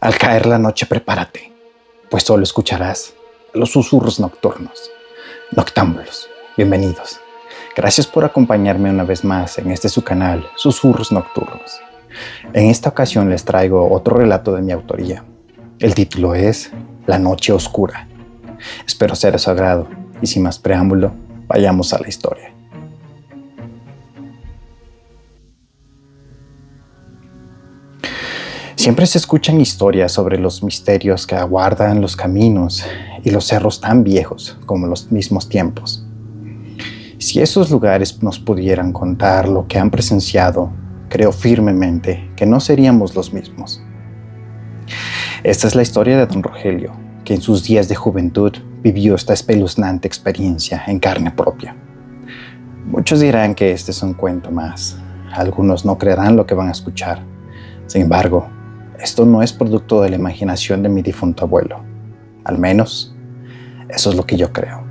Al caer la noche prepárate, pues solo escucharás los susurros nocturnos. Noctámbulos, bienvenidos. Gracias por acompañarme una vez más en este su canal, Susurros Nocturnos. En esta ocasión les traigo otro relato de mi autoría. El título es La Noche Oscura. Espero sea de su agrado y sin más preámbulo, vayamos a la historia. Siempre se escuchan historias sobre los misterios que aguardan los caminos y los cerros tan viejos como los mismos tiempos. Si esos lugares nos pudieran contar lo que han presenciado, creo firmemente que no seríamos los mismos. Esta es la historia de don Rogelio, que en sus días de juventud vivió esta espeluznante experiencia en carne propia. Muchos dirán que este es un cuento más. Algunos no creerán lo que van a escuchar. Sin embargo, esto no es producto de la imaginación de mi difunto abuelo. Al menos, eso es lo que yo creo.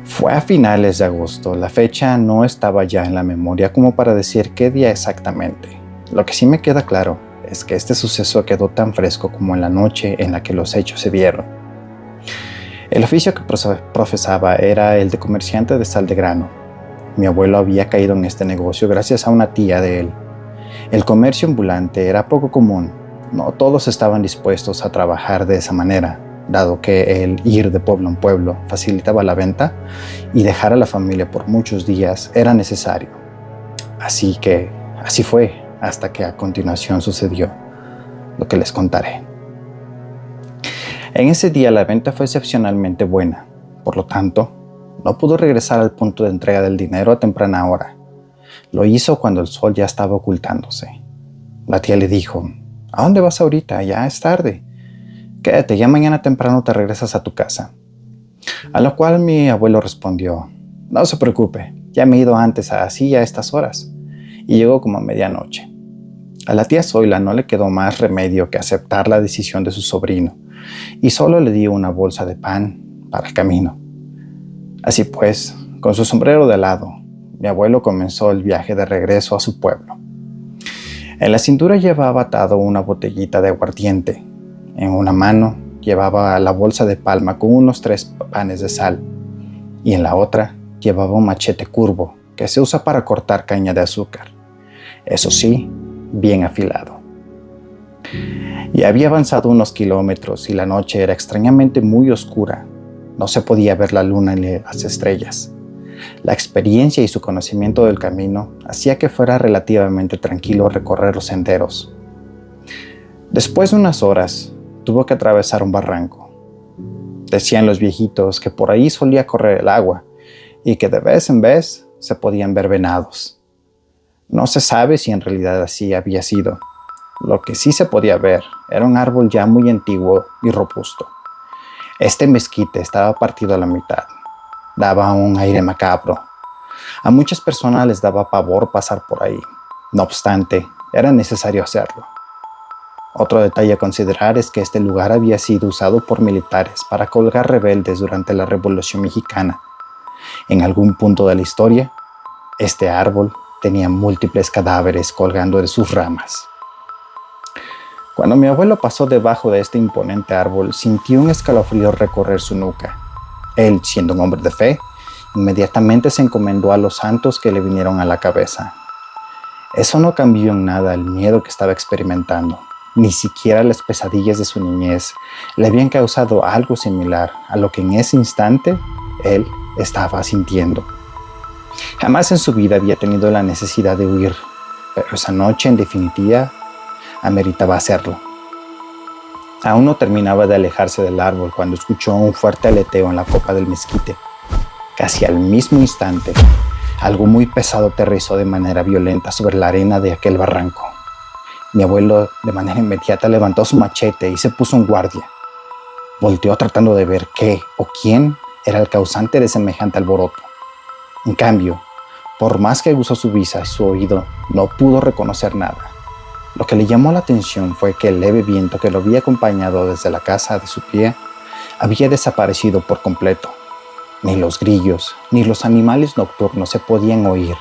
Fue a finales de agosto. La fecha no estaba ya en la memoria como para decir qué día exactamente. Lo que sí me queda claro es que este suceso quedó tan fresco como en la noche en la que los hechos se dieron. El oficio que profesaba era el de comerciante de sal de grano. Mi abuelo había caído en este negocio gracias a una tía de él. El comercio ambulante era poco común. No todos estaban dispuestos a trabajar de esa manera, dado que el ir de pueblo en pueblo facilitaba la venta y dejar a la familia por muchos días era necesario. Así fue hasta que a continuación sucedió lo que les contaré. En ese día la venta fue excepcionalmente buena, por lo tanto, no pudo regresar al punto de entrega del dinero a temprana hora. Lo hizo cuando el sol ya estaba ocultándose. La tía le dijo: ¿A dónde vas ahorita? Ya es tarde. Quédate, ya mañana temprano te regresas a tu casa. A lo cual mi abuelo respondió: no se preocupe, ya me he ido antes así a estas horas. Y llegó como a medianoche. A la tía Zoila no le quedó más remedio que aceptar la decisión de su sobrino y solo le dio una bolsa de pan para el camino. Así pues, con su sombrero de lado, mi abuelo comenzó el viaje de regreso a su pueblo. En la cintura llevaba atado una botellita de aguardiente. En una mano llevaba la bolsa de palma con unos 3 panes de sal y en la otra llevaba un machete curvo que se usa para cortar caña de azúcar. Eso sí, bien afilado. Y había avanzado unos kilómetros y la noche era extrañamente muy oscura. No se podía ver la luna ni las estrellas. La experiencia y su conocimiento del camino hacía que fuera relativamente tranquilo recorrer los senderos. Después de unas horas, tuvo que atravesar un barranco. Decían los viejitos que por ahí solía correr el agua y que de vez en vez se podían ver venados. No se sabe si en realidad así había sido. Lo que sí se podía ver era un árbol ya muy antiguo y robusto. Este mezquite estaba partido a la mitad. Daba un aire macabro. A muchas personas les daba pavor pasar por ahí. No obstante, era necesario hacerlo. Otro detalle a considerar es que este lugar había sido usado por militares para colgar rebeldes durante la Revolución Mexicana. En algún punto de la historia, este árbol tenía múltiples cadáveres colgando de sus ramas. Cuando mi abuelo pasó debajo de este imponente árbol, sintió un escalofrío recorrer su nuca. Él, siendo un hombre de fe, inmediatamente se encomendó a los santos que le vinieron a la cabeza. Eso no cambió en nada el miedo que estaba experimentando. Ni siquiera las pesadillas de su niñez le habían causado algo similar a lo que en ese instante él estaba sintiendo. Jamás en su vida había tenido la necesidad de huir, pero esa noche en definitiva ameritaba hacerlo. Aún no terminaba de alejarse del árbol cuando escuchó un fuerte aleteo en la copa del mezquite. Casi al mismo instante, algo muy pesado aterrizó de manera violenta sobre la arena de aquel barranco. Mi abuelo de manera inmediata levantó su machete y se puso en guardia. Volteó tratando de ver qué o quién era el causante de semejante alboroto. En cambio, por más que aguzó su vista y su oído, no pudo reconocer nada. Lo que le llamó la atención fue que el leve viento que lo había acompañado desde la casa de su tía había desaparecido por completo. Ni los grillos ni los animales nocturnos se podían oír.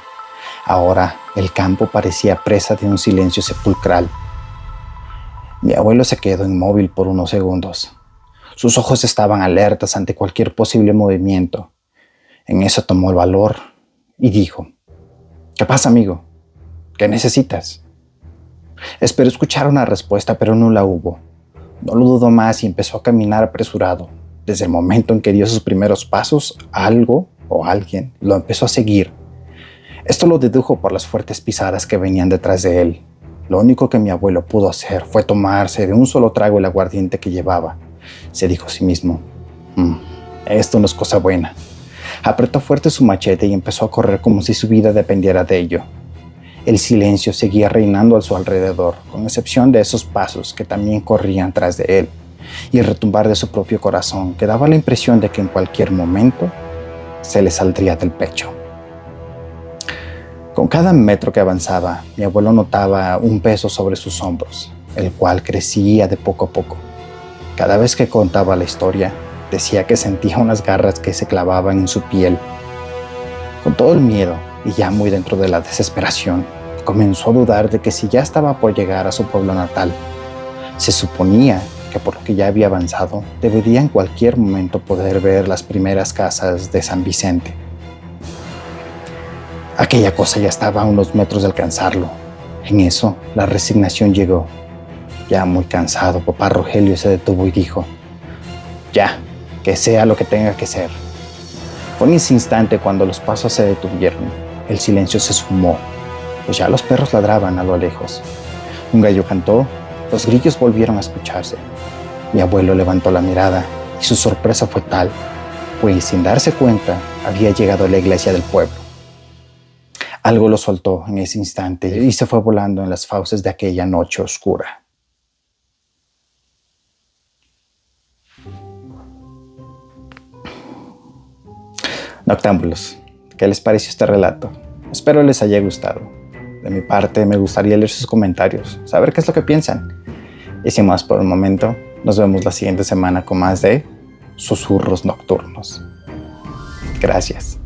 Ahora el campo parecía presa de un silencio sepulcral. Mi abuelo se quedó inmóvil por unos segundos. Sus ojos estaban alertas ante cualquier posible movimiento. En eso tomó el valor y dijo: ¿Qué pasa, amigo? ¿Qué necesitas? Esperé escuchar una respuesta, pero no la hubo. No lo dudó más y empezó a caminar apresurado. Desde el momento en que dio sus primeros pasos, algo o alguien lo empezó a seguir. Esto lo dedujo por las fuertes pisadas que venían detrás de él. Lo único que mi abuelo pudo hacer fue tomarse de un solo trago el aguardiente que llevaba. Se dijo a sí mismo: esto no es cosa buena. Apretó fuerte su machete y empezó a correr como si su vida dependiera de ello. El silencio seguía reinando a su alrededor, con excepción de esos pasos que también corrían tras de él, y el retumbar de su propio corazón, que daba la impresión de que en cualquier momento se le saldría del pecho. Con cada metro que avanzaba, mi abuelo notaba un peso sobre sus hombros, el cual crecía de poco a poco. Cada vez que contaba la historia, decía que sentía unas garras que se clavaban en su piel. Con todo el miedo y ya muy dentro de la desesperación, comenzó a dudar de que si ya estaba por llegar a su pueblo natal. Se suponía que por lo que ya había avanzado, debería en cualquier momento poder ver las primeras casas de San Vicente. Aquella cosa ya estaba a unos metros de alcanzarlo. En eso, la resignación llegó. Ya muy cansado, papá Rogelio se detuvo y dijo: ya, que sea lo que tenga que ser. Fue en ese instante cuando los pasos se detuvieron. El silencio se sumó, pues ya los perros ladraban a lo lejos. Un gallo cantó, los grillos volvieron a escucharse. Mi abuelo levantó la mirada y su sorpresa fue tal, pues sin darse cuenta había llegado a la iglesia del pueblo. Algo lo soltó en ese instante y se fue volando en las fauces de aquella noche oscura. Noctámbulos, ¿qué les pareció este relato? Espero les haya gustado. De mi parte, me gustaría leer sus comentarios, saber qué es lo que piensan. Y sin más por el momento, nos vemos la siguiente semana con más de Susurros Nocturnos. Gracias.